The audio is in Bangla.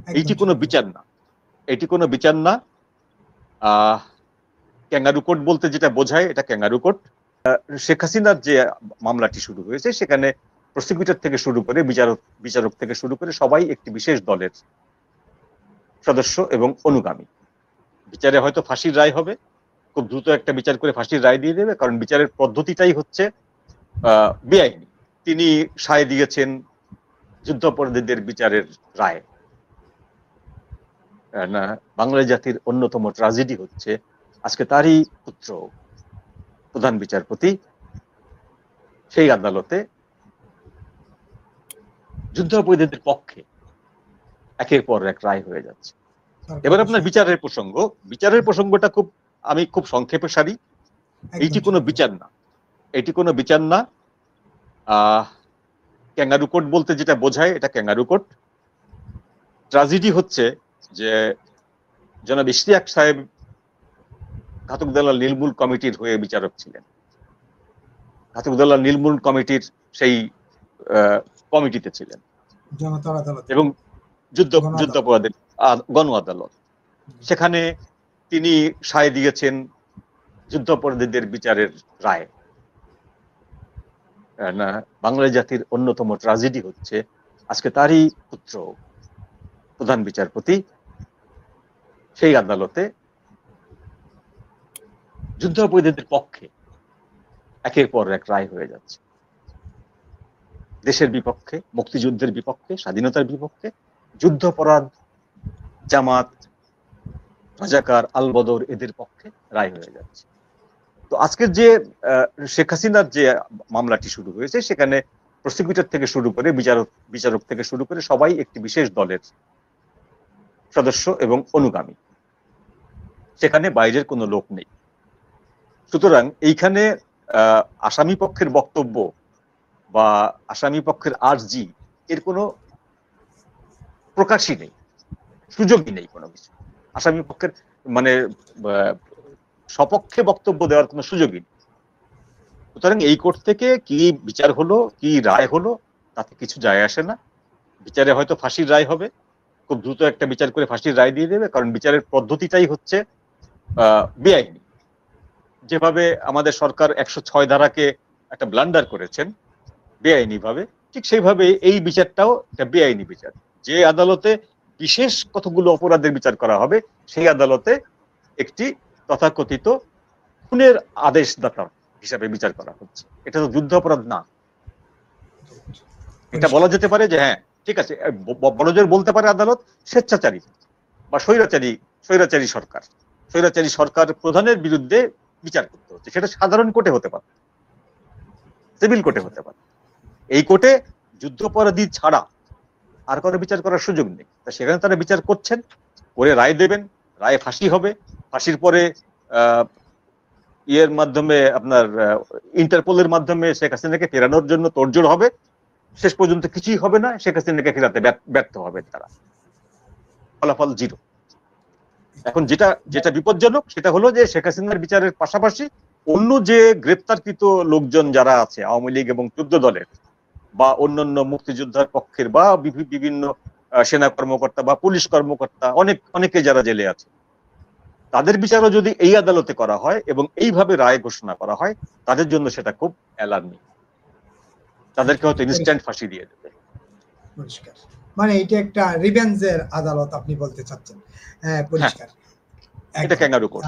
এইটি একদম কোনো সঠিক। বিচার না, এটি কোনো বিচার না। ক্যাঙ্গারু কোর্ট বলতে যেটা বোঝায় এটা ক্যাঙ্গারু কোর্ট। শেখ হাসিনার যে মামলাটি শুরু হয়েছে সেখানে প্রসিকিউটর থেকে শুরু করে বিচারক থেকে শুরু করে সবাই একটি বিশেষ দলের সদস্য এবং অনুগামী। বিচারে হয়তো ফাঁসির রায় হবে, খুব দ্রুত একটা বিচার করে ফাঁসির রায় দিয়ে দেবে, কারণ বিচারের পদ্ধতিটাই হচ্ছে বেআইনি। তিনি সায় দিয়েছেন যুদ্ধাপরাধীদের বিচারের রায়। না, বাংলা জাতির অন্যতম ট্রাজেডি হচ্ছে আজকে তারই পুত্র প্রধান বিচারপতি সেই আদালতে যুদ্ধাপরাধীদের পক্ষে একের পর এক রায় হয়ে যাচ্ছে। এবার আপনার বিচারের প্রসঙ্গটা আমি খুব সংক্ষেপে সারি। এইটি কোনো বিচার না, এটি কোনো বিচার না। ক্যাঙ্গারু কোর্ট বলতে যেটা বোঝায় এটা ক্যাঙ্গারু কোর্ট। ট্রাজেডি হচ্ছে যে জনাব ইশতিয়াক সাহেব ঘাতক দালাল নির্মূল কমিটির হয়ে বিচারক ছিলেন। ঘাতক দালাল নির্মূল কমিটির সেই কমিটিতে ছিলেন এবং যুদ্ধাপরাধের গণ আদালত, সেখানে তিনি সায় দিয়েছেন যুদ্ধাপরাধীদের বিচারের রায়। না, বাংলা জাতির অন্যতম ট্রাজেডি হচ্ছে আজকে তারই পুত্র প্রধান বিচারপতি সেই আদালতে যুদ্ধাপরাধীদের পক্ষে একের পর এক রায় হয়ে যাচ্ছে। দেশের বিপক্ষে, মুক্তিযুদ্ধের বিপক্ষে, স্বাধীনতার বিপক্ষে, যুদ্ধাপরাধ, জামাত, রাজাকার, আল বদর এদের পক্ষে রায় হয়ে যাচ্ছে। তো আজকের যে শেখ হাসিনার যে মামলাটি শুরু হয়েছে সেখানে প্রসিকিউটর থেকে শুরু করে বিচারক থেকে শুরু করে সবাই একটি বিশেষ দলের সদস্য এবং অনুগামী। সেখানে বাইরের কোনো লোক নেই। সুতরাং এইখানে আসামি পক্ষের বক্তব্য বা আসামি পক্ষের আর্জি এর কোনো প্রকাশই নেই, সুযোগই নেই কোনো কিছু। আসামি পক্ষের মানে সপক্ষে বক্তব্য দেওয়ার কোনো সুযোগই নেই। সুতরাং এই কোর্ট থেকে কি বিচার হলো, কি রায় হলো, তাতে কিছু যায় আসে না। বিচারে হয়তো ফাঁসির রায় হবে, খুব দ্রুত একটা বিচার করে ফাঁসির রায় দিয়ে দেবে, কারণ বিচারের পদ্ধতিটাই হচ্ছে বেআইনি। যেভাবে আমাদের সরকার 106 ধারাকে একটা ব্লান্ডার করেছেন বেআইনি ভাবে, ঠিক সেইভাবে এই বিচারটাও একটা বেআইনি বিচার। যে আদালতে বিশেষ কতগুলো অপরাধের বিচার করা হবে সেই আদালতে একটি তথাকথিত খুনের আদেশদাতা হিসাবে বিচার করা হচ্ছে। এটা তো যুদ্ধাপরাধ না। এটা বলা যেতে পারে যে হ্যাঁ ঠিক আছে, বড়জোর বলতে পারে আদালত স্বেচ্ছাচারী বা স্বৈরাচারী সরকার প্রধানের বিরুদ্ধে বিচার করতে হচ্ছে। সেটা সাধারণ কোর্টে হতে পারে, সিভিল কোর্টে হতে পারে। এই কোর্টে যুদ্ধাপরাধী ছাড়া আর কোনো বিচার করার সুযোগ নেই। সেখানে তারা বিচার করছেন, করে রায় দেবেন, রায় ফাঁসি হবে। ফাঁসির পরে ইয়ের মাধ্যমে আপনার ইন্টারপোলের মাধ্যমে শেখ হাসিনাকে ফেরানোর জন্য তোড়জোড় হবে। শেষ পর্যন্ত কিছুই হবে না, শেখ হাসিনাকে ফেরাতে ব্যর্থ হবে তারা, ফলাফল জিরো। এখন যেটা বিপজ্জনক সেটা হলো যে শেখ হাসিনার বিচারের পাশাপাশি অন্য যে গ্রেপ্তারকৃত লোকজন যারা আছে আওয়ামী লীগ এবং 14 দলের বা অন্যান্য মুক্তিযোদ্ধার পক্ষের বা বিভিন্ন সেনা কর্মকর্তা বা পুলিশ কর্মকর্তা অনেকে যারা জেলে আছে, তাদের বিচারও যদি এই আদালতে করা হয় এবং এইভাবে রায় ঘোষণা করা হয়, তাদের জন্য সেটা খুব অ্যালার্মিং। তাদেরকে হয়তো ইনস্ট্যান্ট ফাঁসি দিয়ে দেবে। পরিষ্কার, মানে এটা একটা রিভেঞ্জের আদালত আপনি বলতে চাচ্ছেন। পরিষ্কার, এটা ক্যাঙ্গারু কোর্ট।